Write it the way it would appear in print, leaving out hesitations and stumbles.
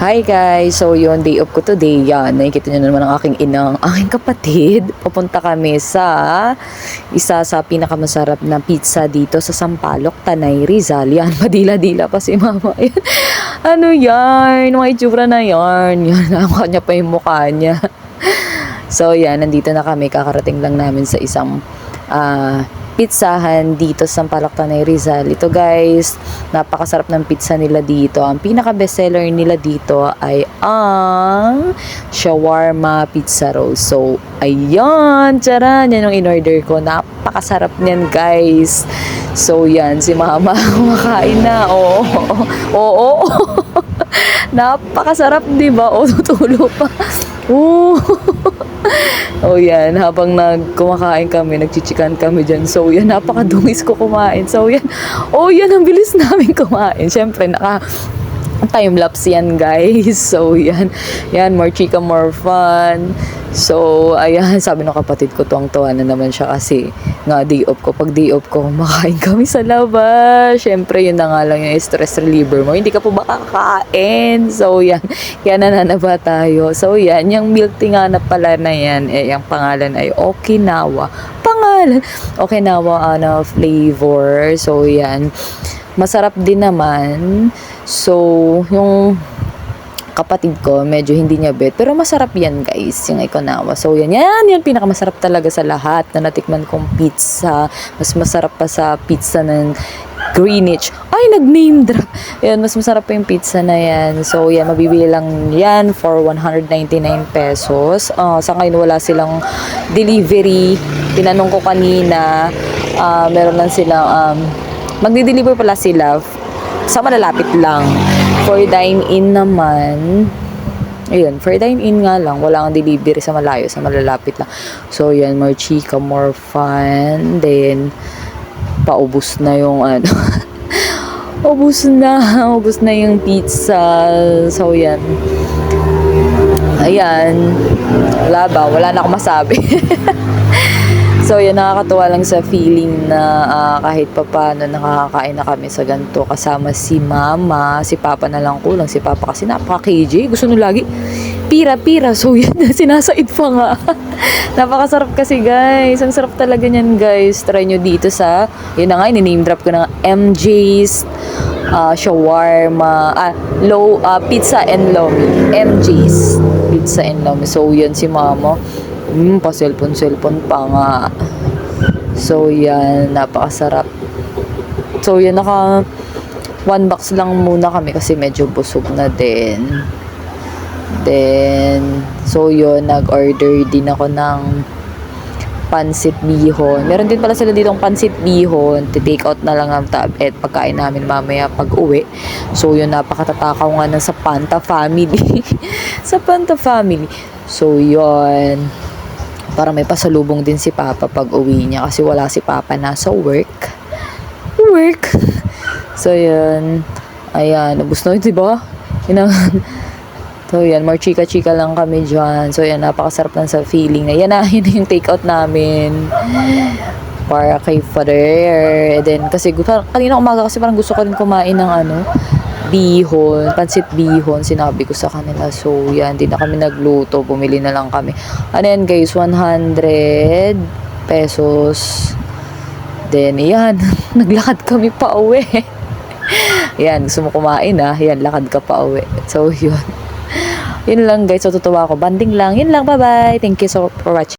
Hi guys! So yun, day off ko today. Yan, nakikita nyo naman ang aking inang, aking kapatid. Pupunta kami sa isa sa pinakamasarap na pizza dito sa Sampaloc, Tanay, Rizal. Yan, madila-dila pa si mama. Yan. Ano yan? Mga itsura na yan. Yan, ang kanya pa yung mukha niya. So yan, nandito na kami. Kakarating lang namin sa isang pizzahan dito sa Sampaloc, Tanay, Rizal. Ito guys, napakasarap ng pizza nila dito. Ang pinaka bestseller nila dito ay ang shawarma pizza roll. So, ayan, tsaran, yan yung in-order ko. Napakasarap niyan guys. So, yan, si mama kumakain na. Oo, oo, napakasarap, diba? O, tutulo pa. Oo. Oh yan, habang kumakain kami, nagchichikan kami dyan. So yan, napakadungis ko kumain. So yan, oh yan, ang bilis namin kumain. Siyempre, time-lapse yan guys. So yan, more chika, more fun. So ayan, sabi ng kapatid ko, tuwang-tuwa na naman siya kasi nga day off ko. Pag day off ko, kumakain kami sa labas. Siyempre, yun na nga lang yung stress reliever mo. Hindi ka po ba kakain? So yan, kaya nananaba tayo. So yan, yung milk tea nga na pala na yan, yung pangalan ay Okinawa. Okinawa flavor. So yan, masarap din naman. So, yung kapatid ko, medyo hindi niya bet. Pero masarap yan, guys, yung Okinawa. So, yan, pinakamasarap talaga sa lahat na natikman kong pizza. Mas masarap pa sa pizza ng Greenwich. Ay, nag-name drop. Yan, mas masarap pa yung pizza na yan. So, yan, mabibili lang yan for 199 pesos. Sa ngayon, wala silang delivery. Tinanong ko kanina, meron lang silang, magdi-deliver pala sila sa malalapit lang. For dine-in naman, ayun, for dine-in nga lang, wala kang delivery sa malayo, sa malalapit lang. So, yan, more chika, more fun. Then, paubos na yung ubos na yung pizza. So, yan. Ayan. Wala na akong masabi. So, yan, nakakatuwa lang sa feeling na kahit papaano nakakakain na kami sa ganito kasama si mama, si papa na lang kulang. Si papa kasi napaka-KJ, gusto nyo lagi pira. So, yan, sinasaid pa nga. Napakasarap kasi guys. Ang sarap talaga niyan guys. Try nyo dito sa, yun na nga, name drop ko ng MJ's shawarma, pizza and lomi. MJ's pizza and lomi. So, yan si mama. Pa-cellphone pa nga. So, yan. Napakasarap. So, yan. Naka 1 box lang muna kami kasi medyo busog na din. Then, so, yun. Nag-order din ako ng pansit bihon. Meron din pala sila ditong pansit bihon. Take out na lang ang tablet pagkain namin mamaya pag uwi. So, yun. Napakatatakaw nga sa Panta family. Sa Panta family. So, yun. Para may pasalubong din si Papa pag uwi niya kasi wala si Papa nasa work. So, yan. Ayan. Ubus na yun, diba? So, yan. More chika-chika lang kami dyan. So, yan. Napakasarap lang sa feeling na yan yung take-out namin. Para kay father. And then, kasi kanina umaga kasi parang gusto ko rin kumain ng bihon, pansit bihon, sinabi ko sa kanila. So, yan, di na kami nagluto. Bumili na lang kami. Ano yan, guys? 100 pesos. Then, yan. Naglakad kami pa uwi. Yan, gusto mo kumain, Yan, lakad ka pa uwi. So, yun. Yun lang, guys. So, tutuwa ako. Banding lang. Yun lang, bye-bye. Thank you so for watching.